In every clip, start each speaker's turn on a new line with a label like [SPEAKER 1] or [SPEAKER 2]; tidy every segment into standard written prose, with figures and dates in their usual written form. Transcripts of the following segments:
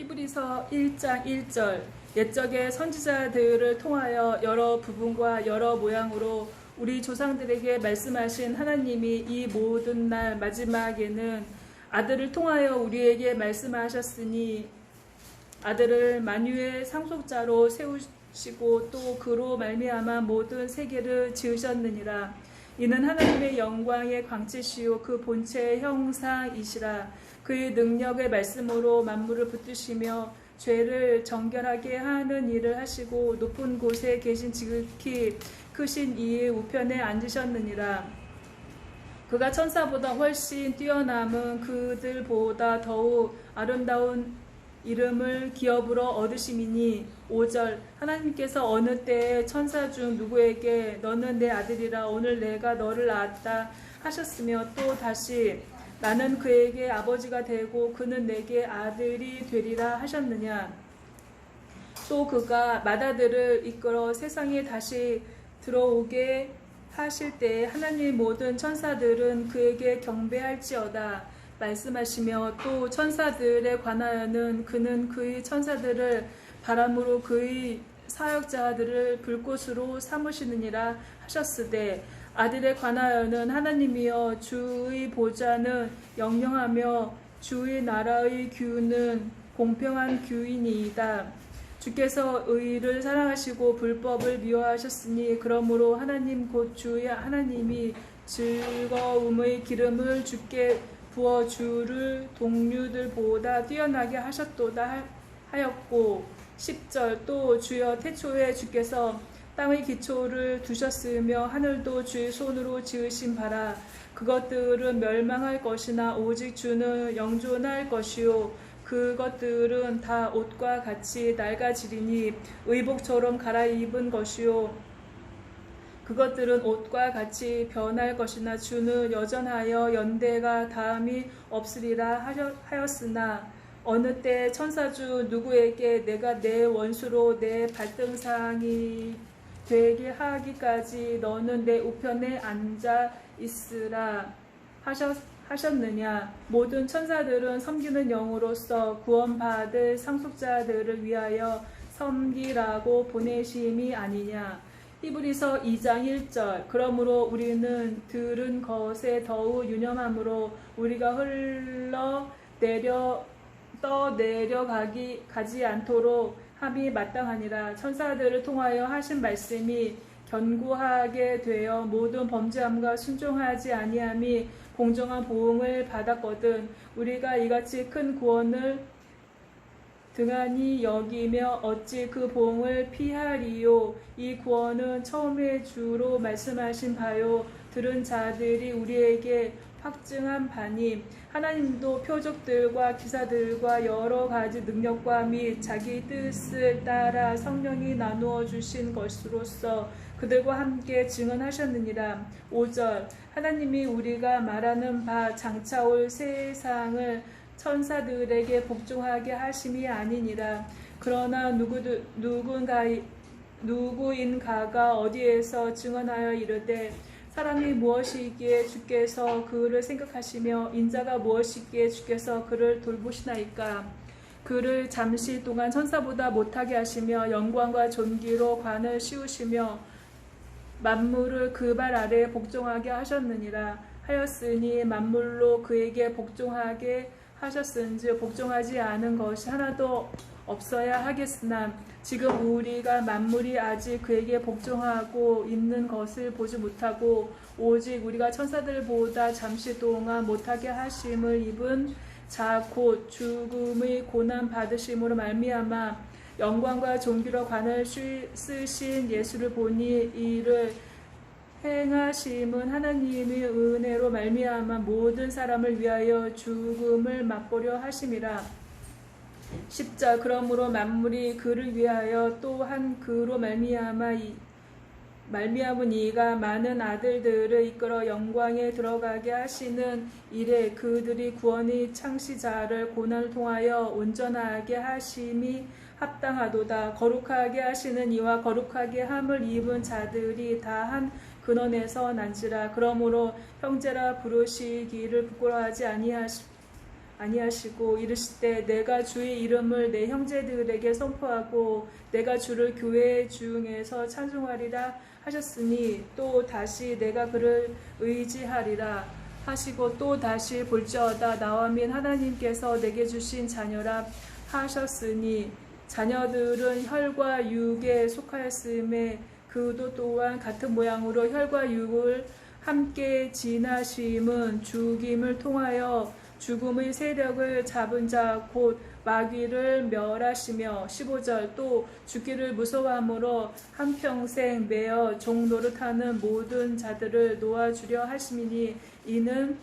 [SPEAKER 1] 히브리서 1장 1절 옛적의 선지자들을 통하여 여러 부분과 여러 모양으로 우리 조상들에게 말씀하신 하나님이 이 모든 날 마지막에는 아들을 통하여 우리에게 말씀하셨으니 아들을 만유의 상속자로 세우시고 또 그로 말미암아 모든 세계를 지으셨느니라. 이는 하나님의 영광의 광채시요 그 본체의 형상이시라. 그의 능력의 말씀으로 만물을 붙드시며 죄를 정결하게 하는 일을 하시고 높은 곳에 계신 지극히 크신 이의 우편에 앉으셨느니라. 그가 천사보다 훨씬 뛰어남은 그들보다 더욱 아름다운 이름을 기업으로 얻으심이니 5절 하나님께서 어느 때에 천사 중 누구에게 너는 내 아들이라 오늘 내가 너를 낳았다 하셨으며 또 다시 나는 그에게 아버지가 되고 그는 내게 아들이 되리라 하셨느냐. 또 그가 맏아들을 이끌어 세상에 다시 들어오게 하실 때에 하나님의 모든 천사들은 그에게 경배할지어다 말씀하시며 또 천사들에 관하여는 그는 그의 천사들을 바람으로 그의 사역자들을 불꽃으로 삼으시느니라 하셨으되 아들에 관하여는 하나님이여 주의 보좌는 영영하며 주의 나라의 규는 공평한 규이니이다. 주께서 의를 사랑하시고 불법을 미워하셨으니 그러므로 하나님 곧 주의 하나님이 즐거움의 기름을 주께 부어 주를 동류들보다 뛰어나게 하셨도다 하였고 10절 또 주여 태초에 주께서 땅의 기초를 두셨으며 하늘도 주의 손으로 지으신 바라. 그것들은 멸망할 것이나 오직 주는 영존할 것이요 그것들은 다 옷과 같이 낡아지리니 의복처럼 갈아입은 것이요 그것들은 옷과 같이 변할 것이나 주는 여전하여 연대가 다음이 없으리라 하였으나 어느 때 천사 중 누구에게 내가 내 원수로 내 발등상이 되게 하기까지 너는 내 우편에 앉아 있으라 하셨느냐. 모든 천사들은 섬기는 영으로서 구원받을 상속자들을 위하여 섬기라고 보내심이 아니냐. 히브리서 2장 1절 그러므로 우리는 들은 것에 더욱 유념함으로 우리가 가지 않도록 함이 마땅하니라. 천사들을 통하여 하신 말씀이 견고하게 되어 모든 범죄함과 순종하지 아니함이 공정한 보응을 받았거든 우리가 이같이 큰 구원을 등한히 여기며 어찌 그 보응을 피하리요. 이 구원은 처음에 주로 말씀하신 바요 들은 자들이 우리에게 확증한 바니 하나님도 표적들과 기사들과 여러 가지 능력과 및 자기 뜻을 따라 성령이 나누어 주신 것으로서 그들과 함께 증언하셨느니라. 5절 하나님이 우리가 말하는 바 장차 올 세상을 천사들에게 복종하게 하심이 아니니라. 그러나 누구인가가 어디에서 증언하여 이르되 사람이 무엇이기에 주께서 그를 생각하시며 인자가 무엇이기에 주께서 그를 돌보시나이까. 그를 잠시 동안 천사보다 못하게 하시며 영광과 존귀로 관을 씌우시며 만물을 그 발 아래 복종하게 하셨느니라 하였으니 만물로 그에게 복종하게 하셨은즉 복종하지 않은 것이 하나도 없어야 하겠으나 지금 우리가 만물이 아직 그에게 복종하고 있는 것을 보지 못하고 오직 우리가 천사들보다 잠시 동안 못하게 하심을 입은 자 곧 죽음의 고난 받으심으로 말미암아 영광과 존귀로 관을 쓰신 예수를 보니 이를 행하심은 하나님의 은혜로 말미암아 모든 사람을 위하여 죽음을 맛보려 하심이라. 10절 그러므로 만물이 그를 위하여 또한 그로 말미암은 이가 많은 아들들을 이끌어 영광에 들어가게 하시는 이래 그들이 구원의 창시자를 고난을 통하여 온전하게 하심이 합당하도다. 거룩하게 하시는 이와 거룩하게 함을 입은 자들이 다 한 근원에서 난지라. 그러므로 형제라 부르시기를 부끄러워하지 아니하시고 이르시되 내가 주의 이름을 내 형제들에게 선포하고 내가 주를 교회 중에서 찬송하리라 하셨으니 또 다시 내가 그를 의지하리라 하시고 또 다시 볼지어다 나와 및 하나님께서 내게 주신 자녀라 하셨으니 자녀들은 혈과 육에 속하였음에 그도 또한 같은 모양으로 혈과 육을 함께 지나심은 죽임을 통하여 죽음의 세력을 잡은 자 곧 마귀를 멸하시며 15절 또 죽기를 무서워함으로 한평생 매어 종 노릇하는 모든 자들을 놓아주려 하심이니 이는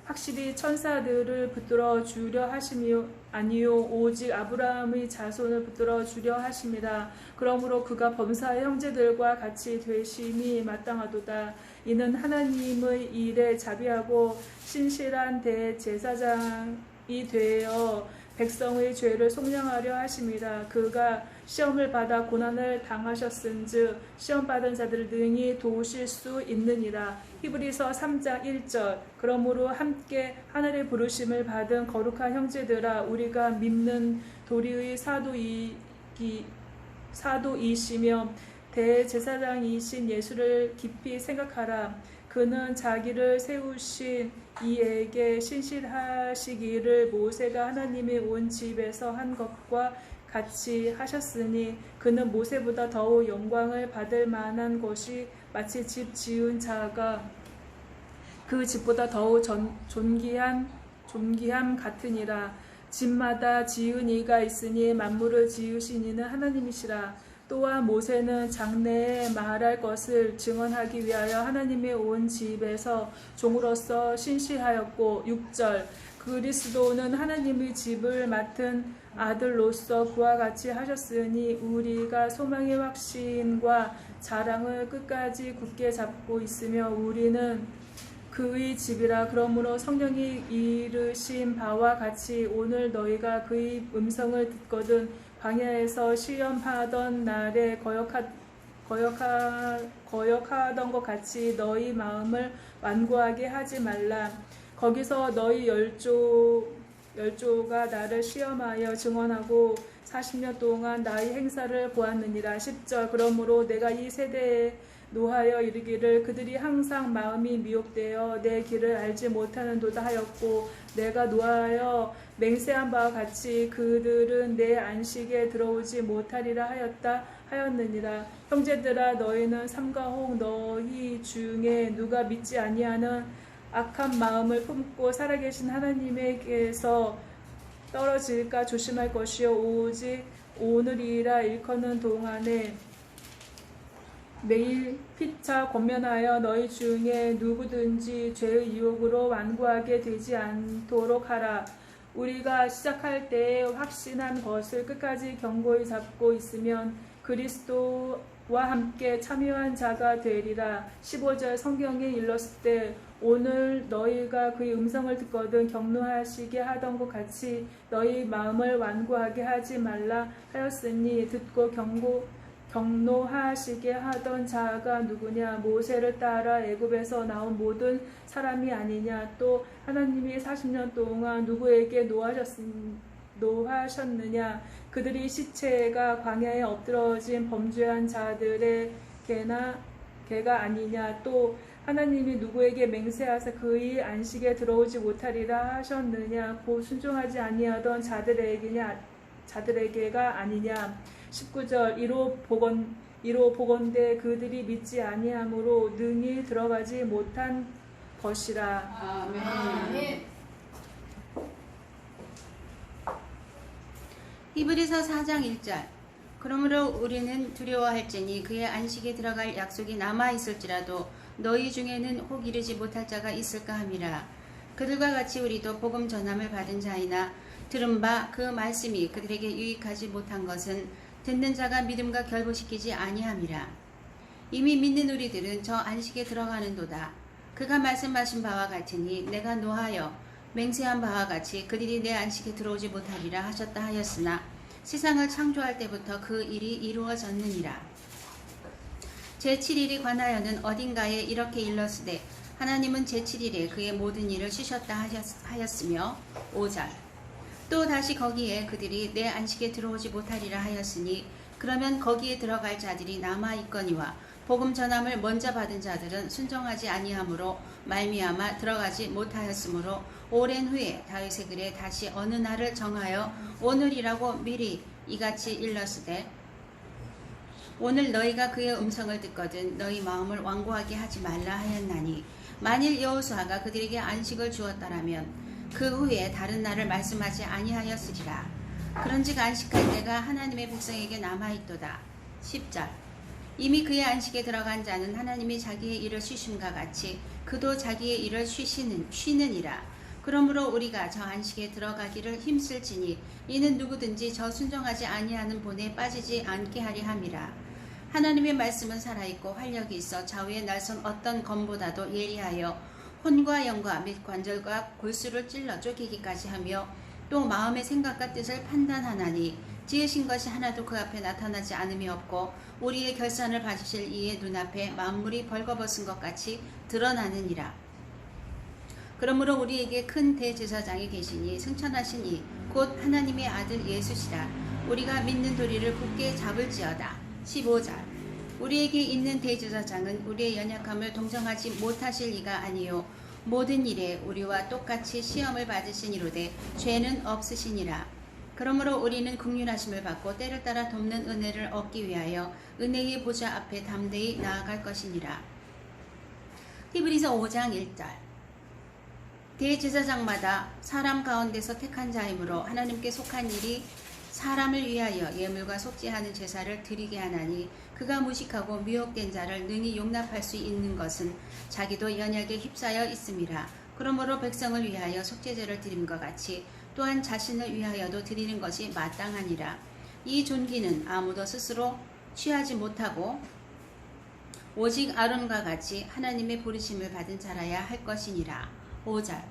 [SPEAKER 1] 확실히 천사들을 붙들어 주려 하심이 아니요 오직 아브라함의 자손을 붙들어 주려 하심이라. 그러므로 그가 범사의 형제들과 같이 되심이 마땅하도다. 이는 하나님의 일에 자비하고 신실한 대제사장이 되어 백성의 죄를 속량하려 하심이라. 그가 시험을 받아 고난을 당하셨은즉 시험받은 자들을 능히 도우실 수 있느니라. 히브리서 3장 1절 그러므로 함께 하늘의 부르심을 받은 거룩한 형제들아 우리가 믿는 도리의 사도이시며 대제사장이신 예수를 깊이 생각하라. 그는 자기를 세우신 이에게 신실하시기를 모세가 하나님의 온 집에서 한 것과 같이 하셨으니 그는 모세보다 더욱 영광을 받을 만한 것이 마치 집 지은 자가 그 집보다 더욱 존귀함 같으니라. 집마다 지은 이가 있으니 만물을 지으신 이는 하나님이시라. 또한 모세는 장래에 말할 것을 증언하기 위하여 하나님의 온 집에서 종으로서 신실하였고 6절 그리스도는 하나님의 집을 맡은 아들로서 그와 같이 하셨으니 우리가 소망의 확신과 자랑을 끝까지 굳게 잡고 있으며 우리는 그의 집이라. 그러므로 성령이 이르신 바와 같이 오늘 너희가 그의 음성을 듣거든 광야에서 시험하던 날에 거역하던 것 같이 너희 마음을 완고하게 하지 말라. 거기서 너희 열조가 나를 시험하여 증언하고 40년 동안 나의 행사를 보았느니라. 10절 그러므로 내가 이 세대에 노하여 이르기를 그들이 항상 마음이 미혹되어 내 길을 알지 못하는도다 하였고 내가 노하여 맹세한 바와 같이 그들은 내 안식에 들어오지 못하리라 하였느니라. 형제들아 너희는 삼가 혹 너희 중에 누가 믿지 아니하는 악한 마음을 품고 살아계신 하나님에게서 떨어질까 조심할 것이요 오직 오늘이라 일컫는 동안에 매일 피차 권면하여 너희 중에 누구든지 죄의 유혹으로 완고하게 되지 않도록 하라. 우리가 시작할 때에 확신한 것을 끝까지 견고히 잡고 있으면 그리스도와 함께 참여한 자가 되리라. 15절 성경에 일렀을 때 오늘 너희가 그의 음성을 듣거든 격노하시게 하던 것 같이 너희 마음을 완고하게 하지 말라 하였으니 듣고 경노하시게 하던 자가 누구냐? 모세를 따라 애굽에서 나온 모든 사람이 아니냐? 또 하나님이 40년 동안 누구에게 노하셨느냐? 그들이 시체가 광야에 엎드러진 범죄한 자들의 개가 아니냐? 또 하나님이 누구에게 맹세하사 그의 안식에 들어오지 못하리라 하셨느냐? 곧 순종하지 아니하던 자들에게가 아니냐? 19절 이로 보건대 그들이 믿지 아니함으로 능히 들어가지 못한 것이라.
[SPEAKER 2] 아멘. 히브리서 4장 1절 그러므로 우리는 두려워할지니 그의 안식에 들어갈 약속이 남아있을지라도 너희 중에는 혹 이르지 못할 자가 있을까 함이라. 그들과 같이 우리도 복음 전함을 받은 자이나 들은 바 그 말씀이 그들에게 유익하지 못한 것은 듣는 자가 믿음과 결부시키지 아니함이라. 이미 믿는 우리들은 저 안식에 들어가는도다. 그가 말씀하신 바와 같으니 내가 노하여 맹세한 바와 같이 그들이 내 안식에 들어오지 못하리라 하셨다 하였으나 세상을 창조할 때부터 그 일이 이루어졌느니라. 제7일에 관하여는 어딘가에 이렇게 일렀으되 하나님은 제7일에 그의 모든 일을 쉬셨다 하였으며 5절 또 다시 거기에 그들이 내 안식에 들어오지 못하리라 하였으니 그러면 거기에 들어갈 자들이 남아 있거니와 복음 전함을 먼저 받은 자들은 순종하지 아니함으로 말미암아 들어가지 못하였으므로 오랜 후에 다윗의 글에 다시 어느 날을 정하여 오늘이라고 미리 이같이 일렀으되 오늘 너희가 그의 음성을 듣거든 너희 마음을 완고하게 하지 말라 하였나니 만일 여호수아가 그들에게 안식을 주었다라면 그 후에 다른 날을 말씀하지 아니하였으리라. 그런즉 안식할 때가 하나님의 백성에게 남아있도다. 10절 이미 그의 안식에 들어간 자는 하나님이 자기의 일을 쉬심과 같이 그도 자기의 일을 쉬느니라. 그러므로 우리가 저 안식에 들어가기를 힘쓸지니 이는 누구든지 저 순종하지 아니하는 본에 빠지지 않게 하리 함이라. 하나님의 말씀은 살아있고 활력이 있어 좌우에 날선 어떤 검보다도 예리하여 혼과 영과 및 관절과 골수를 찔러 쪼개기까지 하며 또 마음의 생각과 뜻을 판단하나니 지으신 것이 하나도 그 앞에 나타나지 않음이 없고 우리의 결산을 받으실 이의 눈앞에 만물이 벌거벗은 것 같이 드러나느니라. 그러므로 우리에게 큰 대제사장이 계시니 승천하신 이 곧 하나님의 아들 예수시라. 우리가 믿는 도리를 굳게 잡을지어다. 15절 우리에게 있는 대제사장은 우리의 연약함을 동정하지 못하실 이가 아니요 모든 일에 우리와 똑같이 시험을 받으시니로되 죄는 없으시니라. 그러므로 우리는 긍휼하심을 받고 때를 따라 돕는 은혜를 얻기 위하여 은혜의 보좌 앞에 담대히 나아갈 것이니라. 히브리서 5장 1절 대제사장마다 사람 가운데서 택한 자이므로 하나님께 속한 일이 사람을 위하여 예물과 속죄하는 제사를 드리게 하나니 그가 무식하고 미혹된 자를 능히 용납할 수 있는 것은 자기도 연약에 휩싸여 있음이라. 그러므로 백성을 위하여 속죄제를 드림과 같이 또한 자신을 위하여도 드리는 것이 마땅하니라. 이 존귀는 아무도 스스로 취하지 못하고 오직 아론과 같이 하나님의 부르심을 받은 자라야 할 것이니라. 5절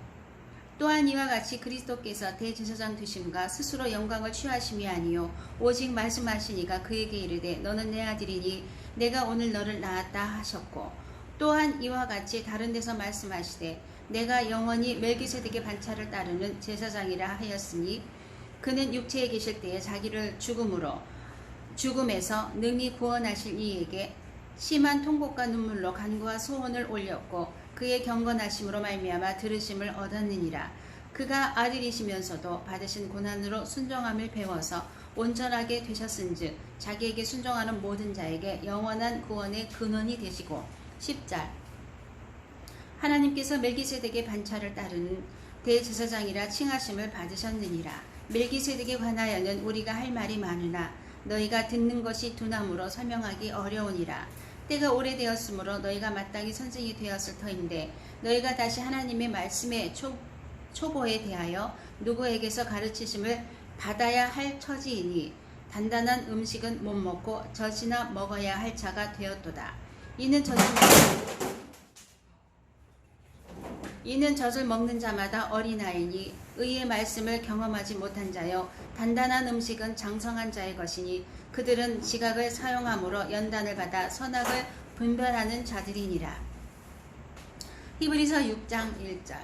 [SPEAKER 2] 또한 이와 같이 그리스도께서 대제사장 되심과 스스로 영광을 취하심이 아니요 오직 말씀하시니가 그에게 이르되 너는 내 아들이니 내가 오늘 너를 낳았다 하셨고 또한 이와 같이 다른 데서 말씀하시되 내가 영원히 멜기세덱의 반차를 따르는 제사장이라 하였으니 그는 육체에 계실 때에 자기를 죽음에서 능히 구원하실 이에게 심한 통곡과 눈물로 간구와 소원을 올렸고 그의 경건하심으로 말미암아 들으심을 얻었느니라. 그가 아들이시면서도 받으신 고난으로 순종함을 배워서 온전하게 되셨은즉 자기에게 순종하는 모든 자에게 영원한 구원의 근원이 되시고 10절 하나님께서 멜기세덱의 반차를 따르는 대제사장이라 칭하심을 받으셨느니라. 멜기세덱에 관하여는 우리가 할 말이 많으나 너희가 듣는 것이 둔함으로 설명하기 어려우니라. 때가 오래되었으므로 너희가 마땅히 선생이 되었을 터인데 너희가 다시 하나님의 말씀의 초보에 대하여 누구에게서 가르치심을 받아야 할 처지이니 단단한 음식은 못 먹고 젖이나 먹어야 할 자가 되었도다. 이는 젖을 먹는 자마다 어린아이니 의의 말씀을 경험하지 못한 자여 단단한 음식은 장성한 자의 것이니 그들은 지각을 사용함으로 연단을 받아 선악을 분별하는 자들이니라. 히브리서 6장 1절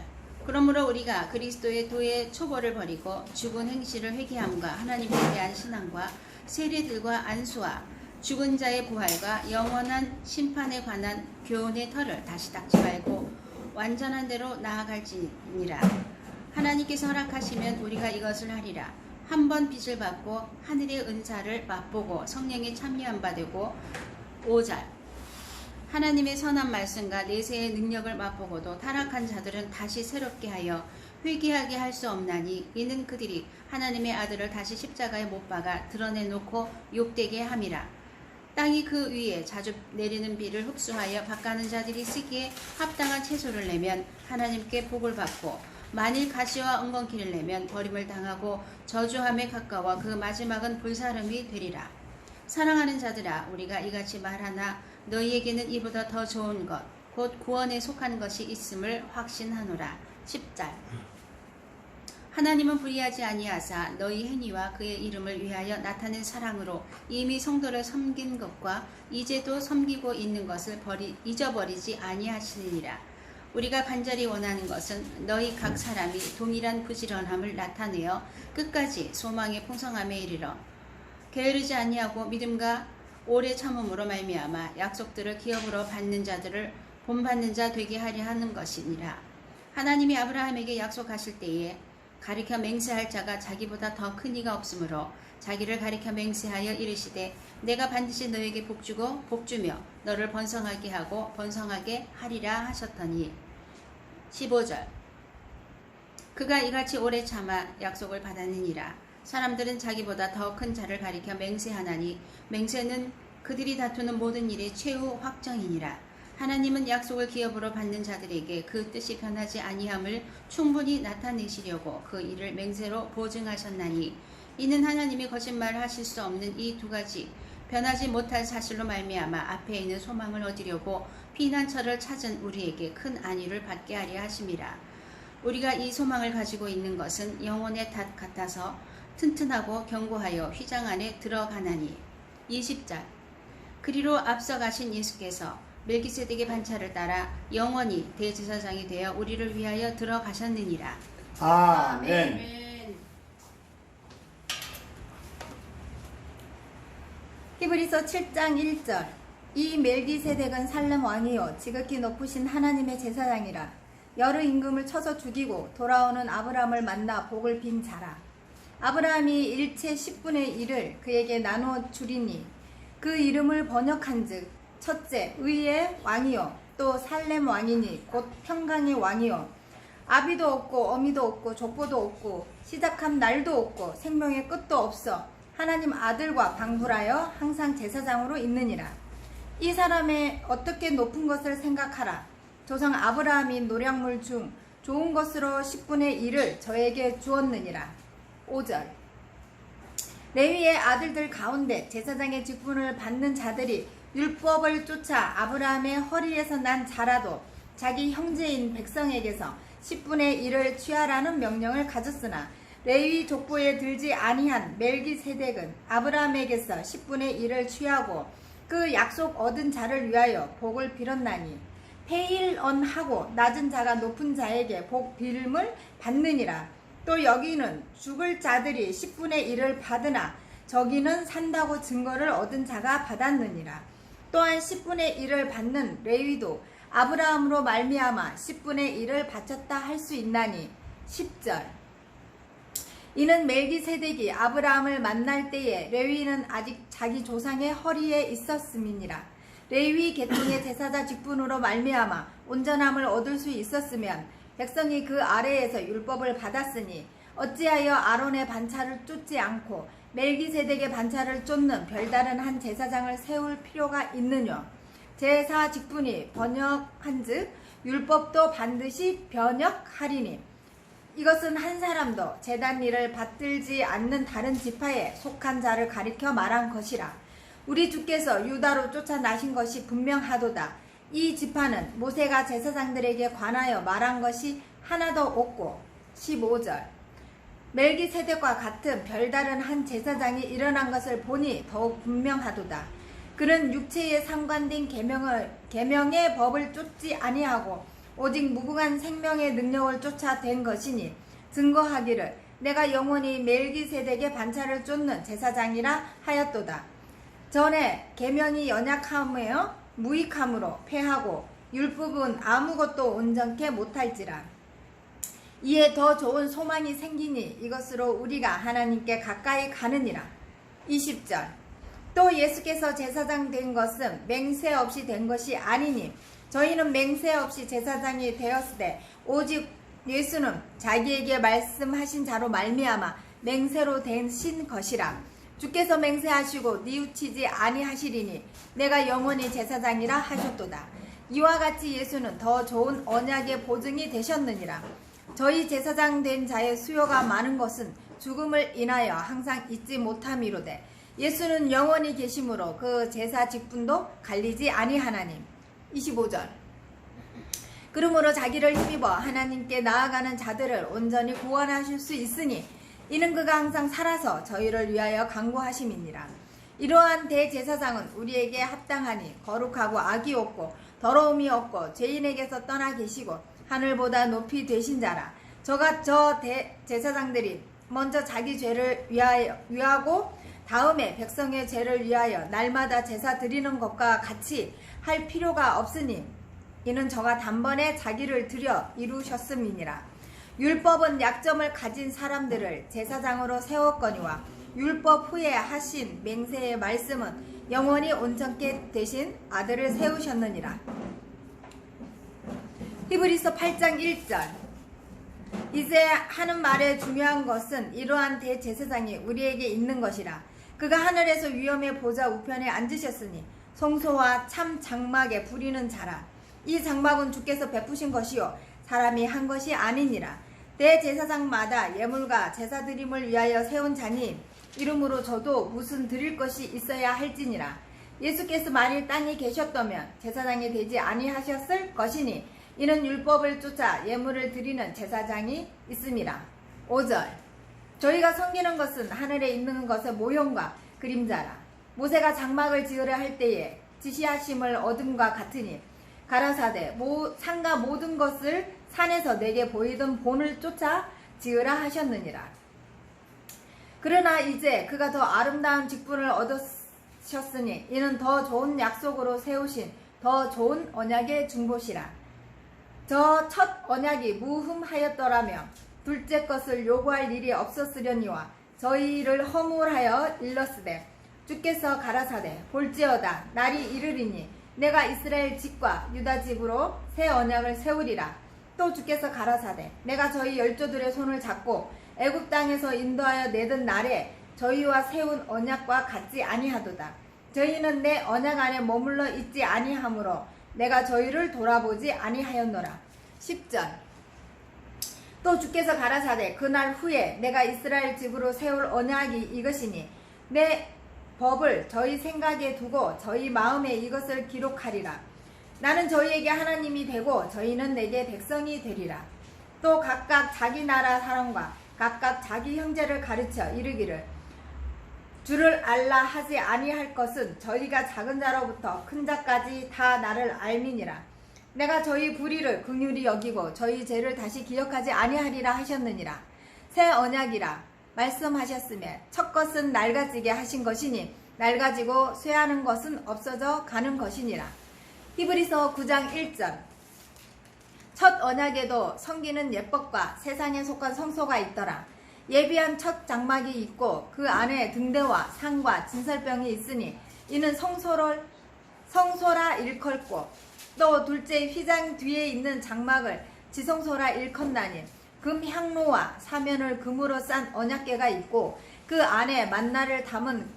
[SPEAKER 2] 그러므로 우리가 그리스도의 도의 초보를 버리고 죽은 행실을 회개함과 하나님에 대한 신앙과 세례들과 안수와 죽은 자의 부활과 영원한 심판에 관한 교훈의 털을 다시 닦지 말고 완전한 대로 나아갈지니라. 하나님께서 허락하시면 우리가 이것을 하리라. 한 번 빚을 받고 하늘의 은사를 맛보고 성령에 참여한 바 되고 5절 하나님의 선한 말씀과 내세의 능력을 맛보고도 타락한 자들은 다시 새롭게 하여 회개하게 할 수 없나니 이는 그들이 하나님의 아들을 다시 십자가에 못 박아 드러내놓고 욕되게 함이라. 땅이 그 위에 자주 내리는 비를 흡수하여 밭가는 자들이 쓰기에 합당한 채소를 내면 하나님께 복을 받고 만일 가시와 엉겅퀴를 내면 버림을 당하고 저주함에 가까워 그 마지막은 불사름이 되리라. 사랑하는 자들아 우리가 이같이 말하나 너희에게는 이보다 더 좋은 것 곧 구원에 속한 것이 있음을 확신하노라. 10절 하나님은 불의하지 아니하사 너희 행위와 그의 이름을 위하여 나타낸 사랑으로 이미 성도를 섬긴 것과 이제도 섬기고 있는 것을 잊어버리지 아니하시느니라. 우리가 간절히 원하는 것은 너희 각 사람이 동일한 부지런함을 나타내어 끝까지 소망의 풍성함에 이르러 게으르지 아니하고 믿음과 오래 참음으로 말미암아 약속들을 기업으로 받는 자들을 본받는 자 되게 하려 하는 것이니라. 하나님이 아브라함에게 약속하실 때에 가리켜 맹세할 자가 자기보다 더 큰 이가 없으므로 자기를 가리켜 맹세하여 이르시되 내가 반드시 너에게 복주고 복주며 너를 번성하게 하고 번성하게 하리라 하셨더니 15절 그가 이같이 오래 참아 약속을 받았느니라. 사람들은 자기보다 더 큰 자를 가리켜 맹세하나니 맹세는 그들이 다투는 모든 일의 최후 확정이니라. 하나님은 약속을 기업으로 받는 자들에게 그 뜻이 변하지 아니함을 충분히 나타내시려고 그 일을 맹세로 보증하셨나니 이는 하나님이 거짓말하실 수 없는 이 두 가지 변하지 못할 사실로 말미암아 앞에 있는 소망을 얻으려고 피난처를 찾은 우리에게 큰 안위를 받게 하려 하심이라. 우리가 이 소망을 가지고 있는 것은 영혼의 닷 같아서 튼튼하고 견고하여 휘장 안에 들어가나니 20절 그리로 앞서 가신 예수께서 멜기세덱의 반차를 따라 영원히 대제사장이 되어 우리를 위하여 들어가셨느니라.
[SPEAKER 3] 아멘.
[SPEAKER 4] 히브리서 7장 1절 이 멜기세덱은 살렘 왕이요 지극히 높으신 하나님의 제사장이라. 여러 임금을 쳐서 죽이고 돌아오는 아브라함을 만나 복을 빈 자라. 아브라함이 일체 10분의 1을 그에게 나누어 주리니 그 이름을 번역한즉 첫째 의의 왕이요 또 살렘 왕이니 곧 평강의 왕이요 아비도 없고 어미도 없고 족보도 없고 시작한 날도 없고 생명의 끝도 없어 하나님 아들과 방불하여 항상 제사장으로 있느니라. 이 사람의 어떻게 높은 것을 생각하라. 조상 아브라함이 노량물 중 좋은 것으로 10분의 1을 저에게 주었느니라. 5절 레위의 아들들 가운데 제사장의 직분을 받는 자들이 율법을 쫓아 아브라함의 허리에서 난 자라도 자기 형제인 백성에게서 10분의 1을 취하라는 명령을 가졌으나 레위 족보에 들지 아니한 멜기세덱은 아브라함에게서 10분의 1을 취하고 그 약속 얻은 자를 위하여 복을 빌었나니 페일언하고 낮은 자가 높은 자에게 복 빌음을 받느니라. 또 여기는 죽을 자들이 10분의 1을 받으나 저기는 산다고 증거를 얻은 자가 받았느니라. 또한 10분의 1을 받는 레위도 아브라함으로 말미암아 10분의 1을 바쳤다 할 수 있나니 10절 이는 멜기세덱이 아브라함을 만날 때에 레위는 아직 자기 조상의 허리에 있었음이니라. 레위 계통의 제사자 직분으로 말미암아 온전함을 얻을 수 있었으면 백성이 그 아래에서 율법을 받았으니 어찌하여 아론의 반차를 쫓지 않고 멜기세덱의 반차를 쫓는 별다른 한 제사장을 세울 필요가 있느냐. 제사 직분이 번역한즉 율법도 반드시 번역하리니 이것은 한 사람도 제단 일을 받들지 않는 다른 지파에 속한 자를 가리켜 말한 것이라. 우리 주께서 유다로 쫓아나신 것이 분명하도다. 이 지파는 모세가 제사장들에게 관하여 말한 것이 하나도 없고 15절 멜기세덱과 같은 별다른 한 제사장이 일어난 것을 보니 더욱 분명하도다. 그는 육체에 상관된 계명의 법을 쫓지 아니하고 오직 무궁한 생명의 능력을 쫓아 된 것이니 증거하기를 내가 영원히 멜기세덱의 반차를 쫓는 제사장이라 하였도다. 전에 계명이 연약하며 무익함으로 패하고 율법은 아무것도 온전케 못할지라. 이에 더 좋은 소망이 생기니 이것으로 우리가 하나님께 가까이 가느니라. 20절 또 예수께서 제사장 된 것은 맹세 없이 된 것이 아니니 저희는 맹세 없이 제사장이 되었으되 오직 예수는 자기에게 말씀하신 자로 말미암아 맹세로 되신 것이라. 주께서 맹세하시고 뉘우치지 아니하시리니 내가 영원히 제사장이라 하셨도다. 이와 같이 예수는 더 좋은 언약의 보증이 되셨느니라. 저희 제사장 된 자의 수요가 많은 것은 죽음을 인하여 항상 잊지 못함이로되 예수는 영원히 계심으로 그 제사 직분도 갈리지 아니하나니 25절 그러므로 자기를 힘입어 하나님께 나아가는 자들을 온전히 구원하실 수 있으니 이는 그가 항상 살아서 저희를 위하여 간구하심이니라. 이러한 대제사장은 우리에게 합당하니 거룩하고 악이 없고 더러움이 없고 죄인에게서 떠나 계시고 하늘보다 높이 되신 자라. 저 대제사장들이 먼저 자기 죄를 위하고 다음에 백성의 죄를 위하여 날마다 제사 드리는 것과 같이 할 필요가 없으니 이는 저가 단번에 자기를 드려 이루셨음이니라. 율법은 약점을 가진 사람들을 제사장으로 세웠거니와 율법 후에 하신 맹세의 말씀은 영원히 온전케 되신 아들을 세우셨느니라. 히브리서 8장 1절. 이제 하는 말의 중요한 것은 이러한 대제사장이 우리에게 있는 것이라. 그가 하늘에서 위엄의 보좌 우편에 앉으셨으니 성소와 참 장막에 부리는 자라. 이 장막은 주께서 베푸신 것이요 사람이 한 것이 아니니라. 대제사장마다 예물과 제사 드림을 위하여 세운 자니 이름으로 저도 무슨 드릴 것이 있어야 할지니라. 예수께서 만일 땅에 계셨다면 제사장이 되지 아니하셨을 것이니 이는 율법을 쫓아 예물을 드리는 제사장이 있음이라. 5절. 저희가 섬기는 것은 하늘에 있는 것의 모형과 그림자라. 모세가 장막을 지으려 할 때에 지시하심을 얻음과 같으니 가라사대 산과 모든 것을 산에서 내게 보이던 본을 쫓아 지으라 하셨느니라. 그러나 이제 그가 더 아름다운 직분을 얻으셨으니 이는 더 좋은 약속으로 세우신 더 좋은 언약의 중보시라. 저 첫 언약이 무흠하였더라면 둘째 것을 요구할 일이 없었으려니와 저희를 허물하여 일렀으되 주께서 가라사대 볼지어다 날이 이르리니 내가 이스라엘 집과 유다 집으로 새 언약을 세우리라. 또 주께서 가라사대 내가 저희 열조들의 손을 잡고 애굽 땅에서 인도하여 내던 날에 저희와 세운 언약과 같지 아니하도다. 저희는 내 언약 안에 머물러 있지 아니하므로 내가 저희를 돌아보지 아니하였노라. 10절. 또 주께서 가라사대 그날 후에 내가 이스라엘 집으로 세울 언약이 이것이니 내 법을 저희 생각에 두고 저희 마음에 이것을 기록하리라. 나는 저희에게 하나님이 되고 저희는 내게 백성이 되리라. 또 각각 자기 나라 사람과 각각 자기 형제를 가르쳐 이르기를 주를 알라 하지 아니할 것은 저희가 작은 자로부터 큰 자까지 다 나를 알미니라. 내가 저희 불의를 긍휼히 여기고 저희 죄를 다시 기억하지 아니하리라 하셨느니라. 새 언약이라 말씀하셨으며 첫 것은 낡아지게 하신 것이니 낡아지고 쇠하는 것은 없어져 가는 것이니라. 히브리서 9장 1절. 첫 언약에도 섬기는 예법과 세상에 속한 성소가 있더라. 예비한 첫 장막이 있고 그 안에 등대와 상과 진설병이 있으니 이는 성소라 일컫고 또 둘째 휘장 뒤에 있는 장막을 지성소라 일컫나니 금 향로와 사면을 금으로 싼 언약궤가 있고 그 안에 만나를 담은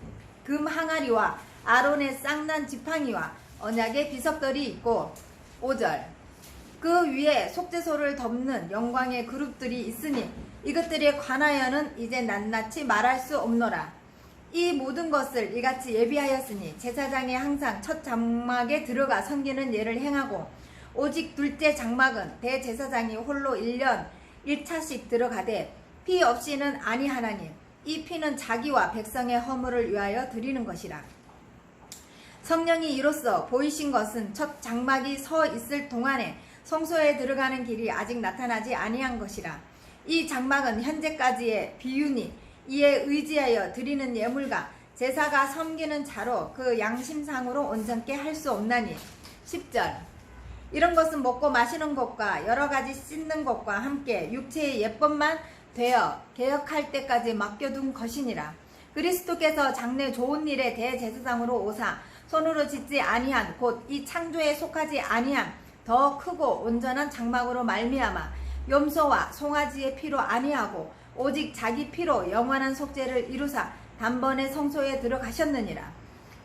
[SPEAKER 4] 금 항아리와 아론의 쌍난 지팡이와 언약의 비석들이 있고 5절. 그 위에 속죄소를 덮는 영광의 그룹들이 있으니 이것들에 관하여는 이제 낱낱이 말할 수 없노라. 이 모든 것을 이같이 예비하였으니 제사장이 항상 첫 장막에 들어가 섬기는 예를 행하고 오직 둘째 장막은 대제사장이 홀로 1년 1차씩 들어가되 피 없이는 아니하나니 이 피는 자기와 백성의 허물을 위하여 드리는 것이라. 성령이 이로써 보이신 것은 첫 장막이 서 있을 동안에 성소에 들어가는 길이 아직 나타나지 아니한 것이라. 이 장막은 현재까지의 비유니 이에 의지하여 드리는 예물과 제사가 섬기는 자로 그 양심상으로 온전케 할 수 없나니. 10절. 이런 것은 먹고 마시는 것과 여러 가지 씻는 것과 함께 육체의 예법만 되어 개혁할 때까지 맡겨둔 것이니라. 그리스도께서 장래 좋은 일에 대제사장으로 오사 손으로 짓지 아니한 곧 이 창조에 속하지 아니한 더 크고 온전한 장막으로 말미암아 염소와 송아지의 피로 아니하고 오직 자기 피로 영원한 속죄를 이루사 단번에 성소에 들어가셨느니라.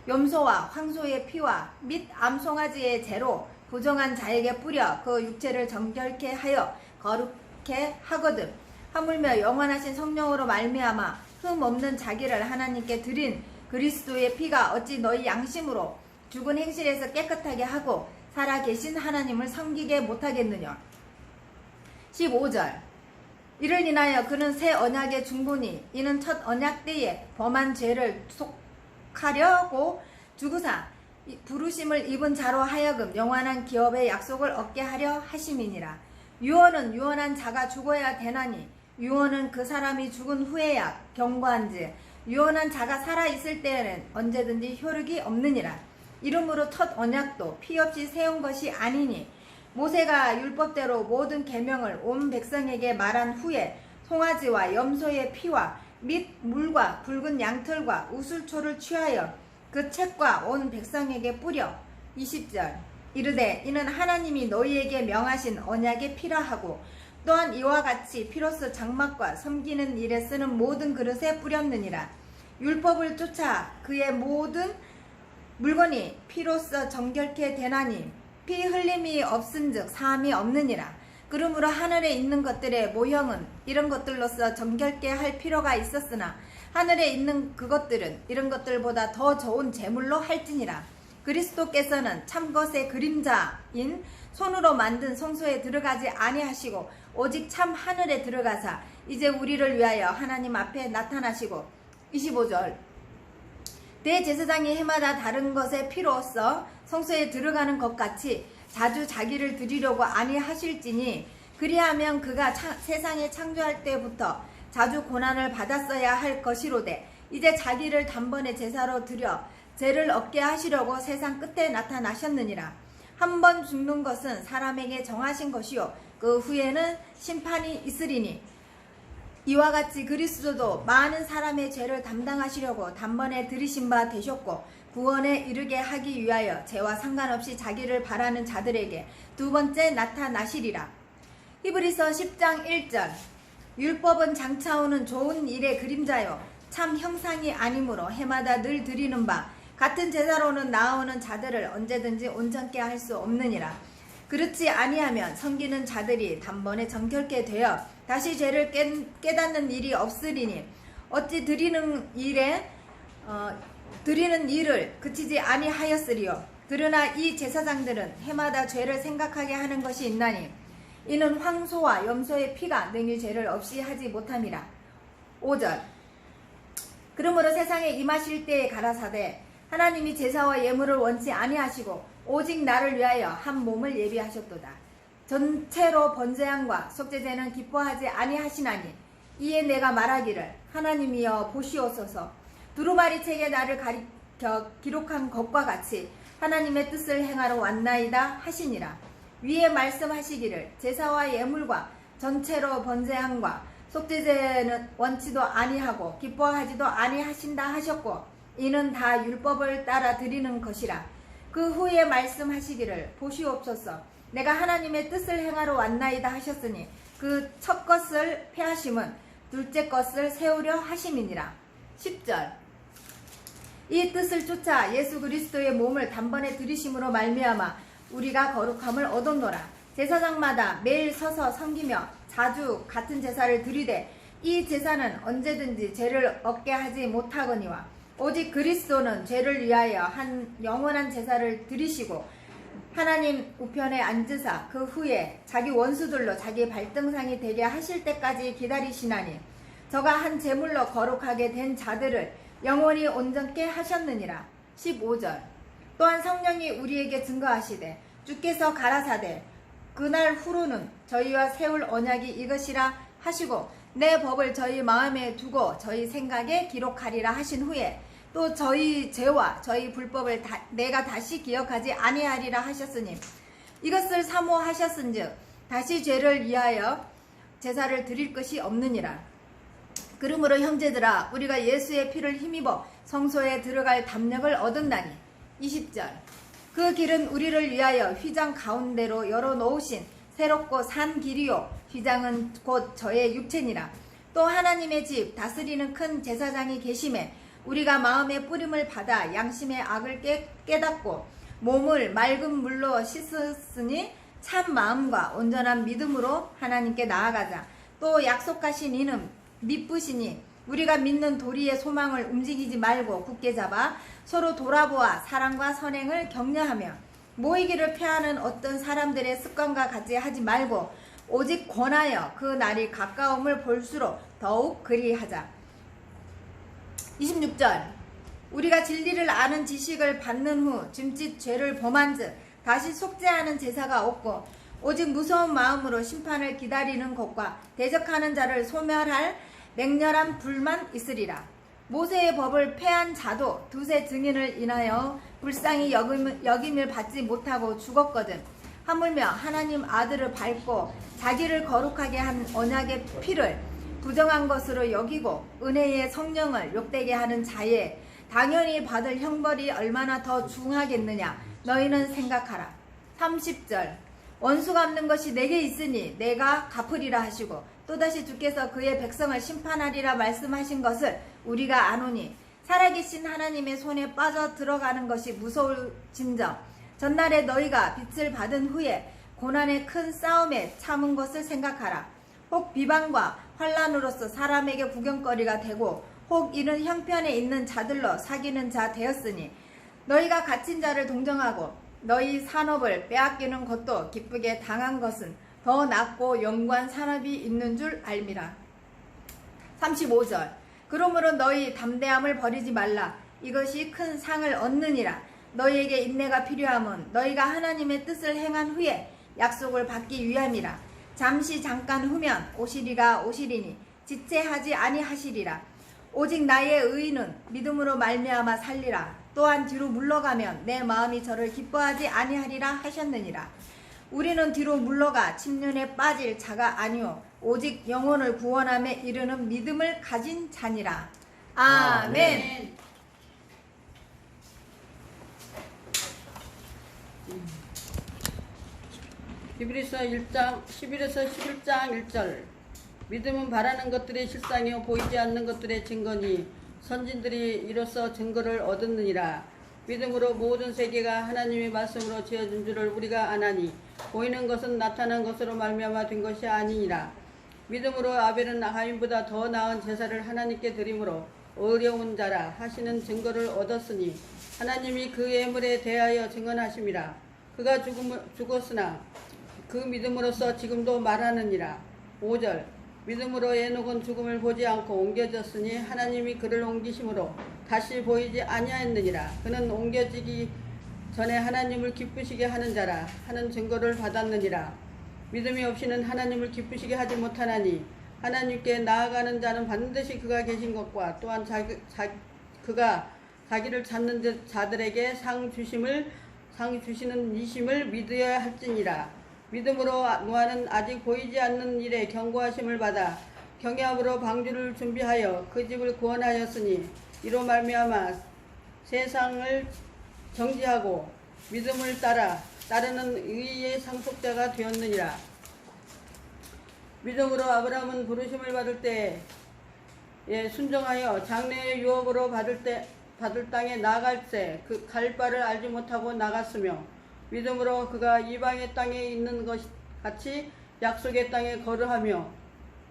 [SPEAKER 4] 염소와 황소의 피와 및 암송아지의 재로 부정한 자에게 뿌려 그 육체를 정결케 하여 거룩케 하거든. 하물며 영원하신 성령으로 말미암아 흠 없는 자기를 하나님께 드린 그리스도의 피가 어찌 너희 양심으로 죽은 행실에서 깨끗하게 하고 살아계신 하나님을 섬기게 못하겠느냐. 15절. 이를 인하여 그는 새 언약의 중보니 이는 첫 언약 때에 범한 죄를 기록하려고 주구사 부르심을 입은 자로 하여금 영원한 기업의 약속을 얻게 하려 하심이니라. 유언은 유언한 자가 죽어야 되나니 유언은 그 사람이 죽은 후에야 경고한즉 유언한 자가 살아있을 때에는 언제든지 효력이 없느니라. 이러므로 첫 언약도 피 없이 세운 것이 아니니 모세가 율법대로 모든 계명을 온 백성에게 말한 후에 송아지와 염소의 피와 및 물과 붉은 양털과 우슬초를 취하여 그 책과 온 백성에게 뿌려 20절 이르되 이는 하나님이 너희에게 명하신 언약의 피라 하고 또한 이와 같이 피로써 장막과 섬기는 일에 쓰는 모든 그릇에 뿌렸느니라. 율법을 쫓아 그의 모든 물건이 피로써 정결케 되나니 피 흘림이 없은즉 사함이 없느니라. 그러므로 하늘에 있는 것들의 모형은 이런 것들로서 정결케 할 필요가 있었으나 하늘에 있는 그것들은 이런 것들보다 더 좋은 제물로 할지니라. 그리스도께서는 참것의 그림자인 손으로 만든 성소에 들어가지 아니하시고 오직 참 하늘에 들어가사 이제 우리를 위하여 하나님 앞에 나타나시고 25절 대제사장이 해마다 다른 것에 피로써 성소에 들어가는 것 같이 자주 자기를 드리려고 아니하실지니 그리하면 그가 세상에 창조할 때부터 자주 고난을 받았어야 할 것이로되 이제 자기를 단번에 제사로 드려 죄를 얻게 하시려고 세상 끝에 나타나셨느니라. 한 번 죽는 것은 사람에게 정하신 것이요 그 후에는 심판이 있으리니 이와 같이 그리스도도 많은 사람의 죄를 담당하시려고 단번에 들이신 바 되셨고 구원에 이르게 하기 위하여 죄와 상관없이 자기를 바라는 자들에게 두 번째 나타나시리라. 히브리서 10장 1절 율법은 장차오는 좋은 일의 그림자요 참 형상이 아니므로 해마다 늘 드리는 바 같은 제사로는 나아오는 자들을 언제든지 온전케 할 수 없느니라. 그렇지 아니하면 섬기는 자들이 단번에 정결케 되어 다시 죄를 깨닫는 일이 없으리니 어찌 드리는 일을 그치지 아니하였으리요. 그러나 이 제사장들은 해마다 죄를 생각하게 하는 것이 있나니 이는 황소와 염소의 피가 능히 죄를 없이 하지 못함이라. 5절 그러므로 세상에 임하실 때에 가라사대 하나님이 제사와 예물을 원치 아니하시고 오직 나를 위하여 한 몸을 예비하셨도다. 전체로 번제함과 속죄제는 기뻐하지 아니하시나니 이에 내가 말하기를 하나님이여 보시옵소서 두루마리 책에 나를 기록한 것과 같이 하나님의 뜻을 행하러 왔나이다 하시니라. 위에 말씀하시기를 제사와 예물과 전체로 번제함과 속죄제는 원치도 아니하고 기뻐하지도 아니하신다 하셨고 이는 다 율법을 따라 드리는 것이라. 그 후에 말씀하시기를 보시옵소서 내가 하나님의 뜻을 행하러 왔나이다 하셨으니 그 첫 것을 폐하심은 둘째 것을 세우려 하심이니라. 10절 이 뜻을 쫓아 예수 그리스도의 몸을 단번에 들이심으로 말미암아 우리가 거룩함을 얻었노라. 제사장마다 매일 서서 섬기며 자주 같은 제사를 드리되 이 제사는 언제든지 죄를 얻게 하지 못하거니와 오직 그리스도는 죄를 위하여 한 영원한 제사를 드리시고 하나님 우편에 앉으사 그 후에 자기 원수들로 자기 발등상이 되게 하실 때까지 기다리시나니 저가 한 제물로 거룩하게 된 자들을 영원히 온전케 하셨느니라. 15절 또한 성령이 우리에게 증거하시되 주께서 가라사대 그날 후로는 저희와 세울 언약이 이것이라 하시고 내 법을 저희 마음에 두고 저희 생각에 기록하리라 하신 후에 또 저희 죄와 저희 불법을 내가 다시 기억하지 아니하리라 하셨으니 이것을 사모하셨은즉 다시 죄를 위하여 제사를 드릴 것이 없느니라. 그러므로 형제들아 우리가 예수의 피를 힘입어 성소에 들어갈 담력을 얻은다니. 20절 그 길은 우리를 위하여 휘장 가운데로 열어놓으신 새롭고 산 길이요 휘장은 곧 저의 육체니라. 또 하나님의 집 다스리는 큰 제사장이 계심에 우리가 마음의 뿌림을 받아 양심의 악을 깨닫고 몸을 맑은 물로 씻었으니 참 마음과 온전한 믿음으로 하나님께 나아가자. 또 약속하신 이는 미쁘시니 우리가 믿는 도리의 소망을 움직이지 말고 굳게 잡아 서로 돌아보아 사랑과 선행을 격려하며 모이기를 피하는 어떤 사람들의 습관과 같이 하지 말고 오직 권하여 그 날이 가까움을 볼수록 더욱 그리하자. 26절 우리가 진리를 아는 지식을 받는 후 짐짓 죄를 범한즉 다시 속죄하는 제사가 없고 오직 무서운 마음으로 심판을 기다리는 것과 대적하는 자를 소멸할 맹렬한 불만 있으리라. 모세의 법을 폐한 자도 두세 증인을 인하여 불쌍히 여김을 받지 못하고 죽었거든. 하물며 하나님 아들을 밟고 자기를 거룩하게 한 언약의 피를 부정한 것으로 여기고 은혜의 성령을 욕되게 하는 자에 당연히 받을 형벌이 얼마나 더 중하겠느냐 너희는 생각하라. 30절 원수 갚는 것이 내게 있으니 내가 갚으리라 하시고 또다시 주께서 그의 백성을 심판하리라 말씀하신 것을 우리가 아노니 살아계신 하나님의 손에 빠져 들어가는 것이 무서울진저 전날에 너희가 빛을 받은 후에 고난의 큰 싸움에 참은 것을 생각하라. 혹 비방과 환란으로서 사람에게 구경거리가 되고 혹 이런 형편에 있는 자들로 사귀는 자 되었으니 너희가 갇힌 자를 동정하고 너희 산업을 빼앗기는 것도 기쁘게 당한 것은 더 낫고 영구한 산업이 있는 줄 알미라. 35절 그러므로 너희 담대함을 버리지 말라. 이것이 큰 상을 얻느니라. 너희에게 인내가 필요함은 너희가 하나님의 뜻을 행한 후에 약속을 받기 위함이라. 잠시 잠깐 후면 오시리니 지체하지 아니하시리라. 오직 나의 의인은 믿음으로 말미암아 살리라. 또한 뒤로 물러가면 내 마음이 저를 기뻐하지 아니하리라 하셨느니라. 우리는 뒤로 물러가 침륜에 빠질 자가 아니오 오직 영혼을 구원함에 이르는 믿음을 가진 자니라. 아멘.
[SPEAKER 5] 히브리서 1장 11에서 11장 1절 믿음은 바라는 것들의 실상이요 보이지 않는 것들의 증거니 선진들이 이로써 증거를 얻었느니라. 믿음으로 모든 세계가 하나님의 말씀으로 지어진 줄을 우리가 아나니 보이는 것은 나타난 것으로 말미암아 된 것이 아니니라. 믿음으로 아벨은 가인보다 더 나은 제사를 하나님께 드림으로 어려운 자라 하시는 증거를 얻었으니 하나님이 그 예물에 대하여 증언하심이라. 그가 죽었으나 그 믿음으로써 지금도 말하느니라. 5절 믿음으로 에녹은 죽음을 보지 않고 옮겨졌으니 하나님이 그를 옮기심으로 다시 보이지 아니하였느니라. 그는 옮겨지기 전에 하나님을 기쁘시게 하는 자라 하는 증거를 받았느니라. 믿음이 없이는 하나님을 기쁘시게 하지 못하나니 하나님께 나아가는 자는 반드시 그가 계신 것과 또한 그가 자기를 찾는 자들에게 상 주시는 이심을 믿어야 할지니라. 믿음으로 노아는 아직 보이지 않는 일에 경고하심을 받아 경외함으로 방주를 준비하여 그 집을 구원하였으니 이로 말미암아 세상을 정지하고 믿음을 따르는 의의 상속자가 되었느니라. 믿음으로 아브라함은 부르심을 받을 때에 순종하여 장래의 유업으로 받을 땅에 나갈 때 그 갈 바를 알지 못하고 나갔으며 믿음으로 그가 이방의 땅에 있는 것 같이 약속의 땅에 거류하며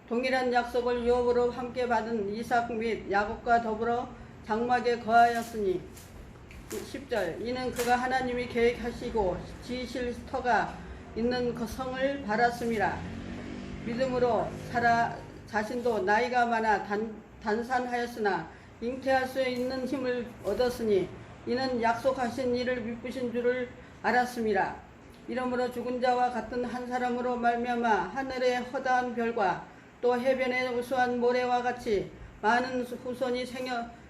[SPEAKER 5] 동일한 약속을 유업으로 함께 받은 이삭 및 야곱과 더불어 장막에 거하였으니 10절 이는 그가 하나님이 계획하시고 지으실 터가 있는 그 성을 바랐음이라. 믿음으로 사라 자신도 나이가 많아 단산하였으나 잉태할 수 있는 힘을 얻었으니 이는 약속하신 일을 미쁘신 줄을 알았음이라. 이러므로 죽은 자와 같은 한 사람으로 말미암아 하늘의 허다한 별과 또 해변의 우수한 모래와 같이 많은 후손이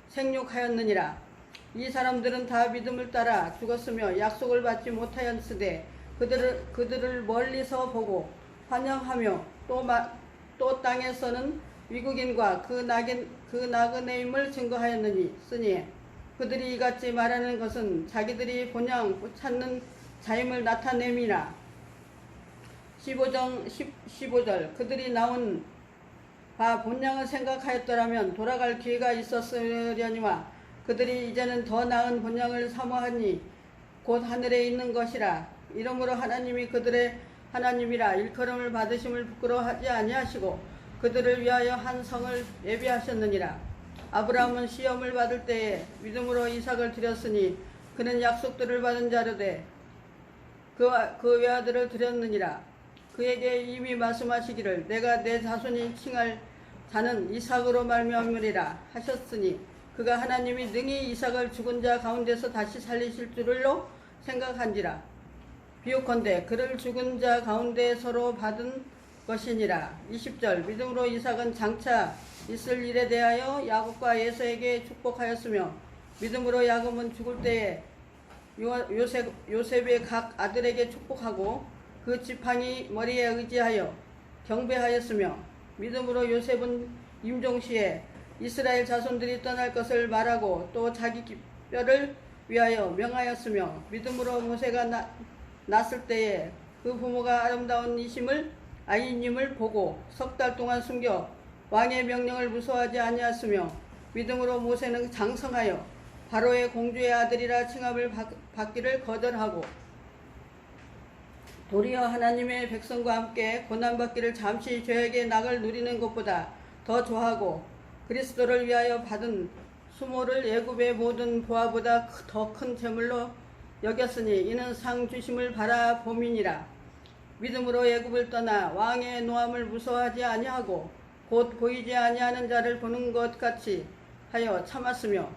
[SPEAKER 5] 생육하였느니라. 이 사람들은 다 믿음을 따라 죽었으며 약속을 받지 못하였으되 그들을 멀리서 보고 환영하며 또 땅에서는 위국인과 그 나그네임을 증거하였느니 쓰니 그들이 이같이 말하는 것은 자기들이 본향 찾는 자임을 나타냄이라. 15절 그들이 나온 바 본향을 생각하였더라면 돌아갈 기회가 있었으려니와 그들이 이제는 더 나은 본향을 사모하니 곧 하늘에 있는 것이라. 이러므로 하나님이 그들의 하나님이라 일컬음을 받으심을 부끄러워하지 아니하시고 그들을 위하여 한 성을 예비하셨느니라. 아브라함은 시험을 받을 때에 믿음으로 이삭을 드렸으니 그는 약속들을 받은 자로되 그 외아들을 드렸느니라. 그에게 이미 말씀하시기를 내가 내 자손이 칭할 자는 이삭으로 말미암으리라 하셨으니 그가 하나님이 능히 이삭을 죽은 자 가운데서 다시 살리실 줄로 생각한지라. 비옥컨대 그를 죽은 자 가운데서로 받은 것이니라. 20절 믿음으로 이삭은 장차 있을 일에 대하여 야곱과 에서에게 축복하였으며 믿음으로 야곱은 죽을 때에 요셉의 각 아들에게 축복하고 그 지팡이 머리에 의지하여 경배하였으며 믿음으로 요셉은 임종시에 이스라엘 자손들이 떠날 것을 말하고 또 자기 뼈를 위하여 명하였으며 믿음으로 모세가 났을 때에 그 부모가 아름다운 아이님을 보고 석 달 동안 숨겨 왕의 명령을 무서워하지 아니하였으며 믿음으로 모세는 장성하여 바로의 공주의 아들이라 칭함을 받기를 거절하고 도리어 하나님의 백성과 함께 고난받기를 잠시 죄악의 낙을 누리는 것보다 더 좋아하고 그리스도를 위하여 받은 수모를 애굽의 모든 보화보다 더 큰 재물로 여겼으니 이는 상 주심을 바라봄이니라. 믿음으로 애굽을 떠나 왕의 노함을 무서워하지 아니하고 곧 보이지 아니하는 자를 보는 것 같이 하여 참았으며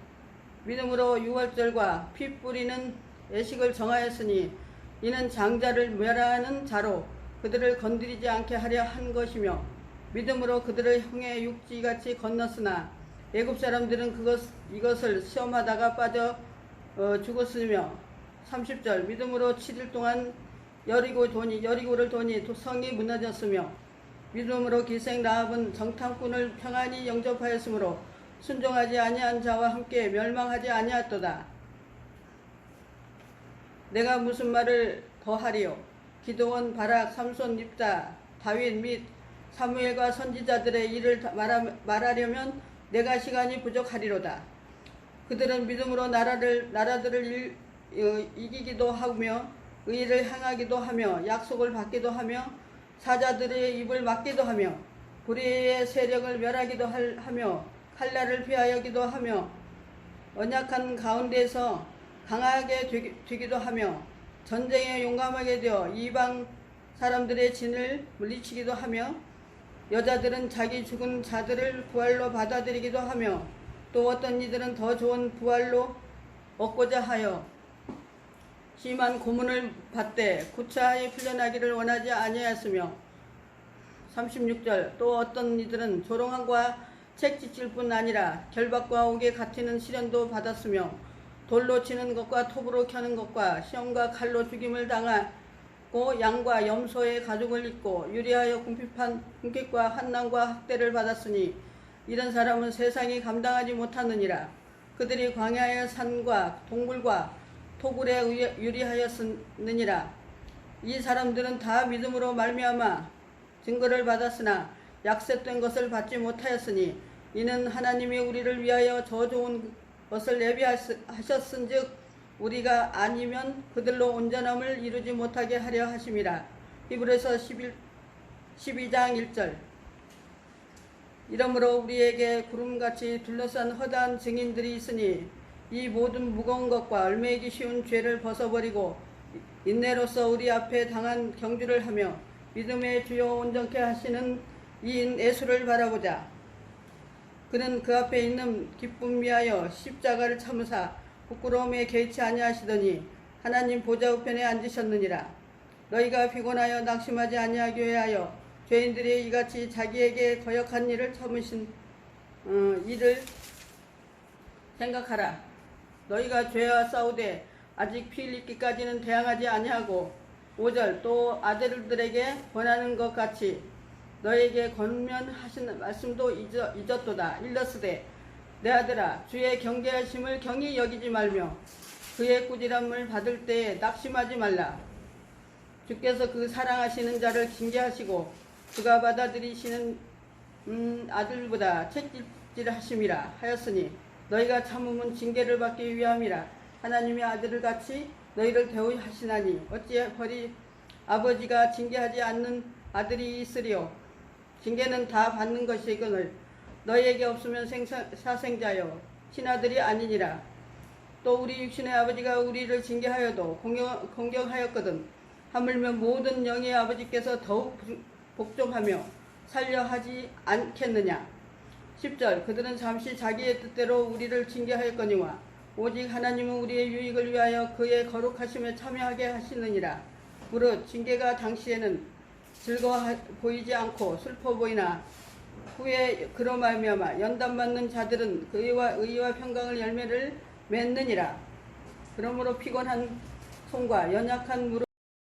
[SPEAKER 5] 믿음으로 유월절과 피 뿌리는 애식을 정하였으니 이는 장자를 멸하는 자로 그들을 건드리지 않게 하려 한 것이며 믿음으로 그들을 형의 육지같이 건넜으나 애굽 사람들은 이것을 시험하다가 빠져 죽었으며 30절 믿음으로 7일 동안 여리고를 도니 성이 무너졌으며 믿음으로 기생 라합은 정탐꾼을 평안히 영접하였으므로 순종하지 아니한 자와 함께 멸망하지 아니하였도다. 내가 무슨 말을 더하리요? 기드온, 바락, 삼손, 립다, 다윗 및 사무엘과 선지자들의 일을 말하려면 내가 시간이 부족하리로다. 그들은 믿음으로 나라들을 이기기도 하며 의를 행하기도 하며 약속을 받기도 하며 사자들의 입을 막기도 하며 불의의 세력을 멸하기도 하며 칼날을 피하여기도 하며 언약한 가운데서 강하게 되기도 하며 전쟁에 용감하게 되어 이방 사람들의 진을 물리치기도 하며 여자들은 자기 죽은 자들을 부활로 받아들이기도 하며 또 어떤 이들은 더 좋은 부활로 얻고자 하여 심한 고문을 받되 구차하게 풀려나기를 원하지 아니하였으며 36절 또 어떤 이들은 조롱함과 책짓질 뿐 아니라 결박과 옥에 갇히는 시련도 받았으며 돌로 치는 것과 톱으로 켜는 것과 시험과 칼로 죽임을 당하고 양과 염소의 가죽을 입고 유리하여 궁핍과 환난과 학대를 받았으니 이런 사람은 세상이 감당하지 못하느니라. 그들이 광야의 산과 동굴과 토굴에 유리하였느니라. 이 사람들은 다 믿음으로 말미암아 증거를 받았으나 약속된 것을 받지 못하였으니 이는 하나님이 우리를 위하여 저 좋은 것을 예비하셨은즉 우리가 아니면 그들로 온전함을 이루지 못하게 하려 하심이라. 히브리서 12장 1절 이러므로 우리에게 구름같이 둘러싼 허다한 증인들이 있으니 이 모든 무거운 것과 얽매이기 쉬운 죄를 벗어버리고 인내로서 우리 앞에 당한 경주를 하며 믿음의 주요 온전케 하시는 이인 예수를 바라보자. 그는 그 앞에 있는 기쁨 위하여 십자가를 참으사 부끄러움에 개의치 아니하시더니 하나님 보좌 우편에 앉으셨느니라. 너희가 피곤하여 낙심하지 아니하게 하여 죄인들이 이같이 자기에게 거역한 일을 참으신 일을 생각하라. 너희가 죄와 싸우되 아직 피 흘리기까지는 대항하지 아니하고 5절 또 아들들에게 권하는 것 같이 너에게 권면하신 말씀도 잊었도다. 일러스되 내 아들아 주의 경계하심을 경히 여기지 말며 그의 꾸지람을 받을 때에 낙심하지 말라. 주께서 그 사랑하시는 자를 징계하시고 그가 받아들이시는 아들보다 책질하심이라 하였으니 너희가 참음은 징계를 받기 위함이라. 하나님의 아들을 같이 너희를 대우하시나니 어찌 아버지가 징계하지 않는 아들이 있으리요. 징계는 다 받는 것이거늘 너희에게 없으면 사생자여 친아들이 아니니라. 또 우리 육신의 아버지가 우리를 징계하여도 공경하였거든 하물며 모든 영의 아버지께서 더욱 복종하며 살려 하지 않겠느냐. 10절 그들은 잠시 자기의 뜻대로 우리를 징계하였거니와 오직 하나님은 우리의 유익을 위하여 그의 거룩하심에 참여하게 하시느니라. 무릇 징계가 당시에는 즐거워 보이지 않고 슬퍼 보이나 후에 그로 말미암아 연단받는 자들은 그 의와 평강을 열매를 맺느니라. 그러므로 피곤한 손과 연약한 무릎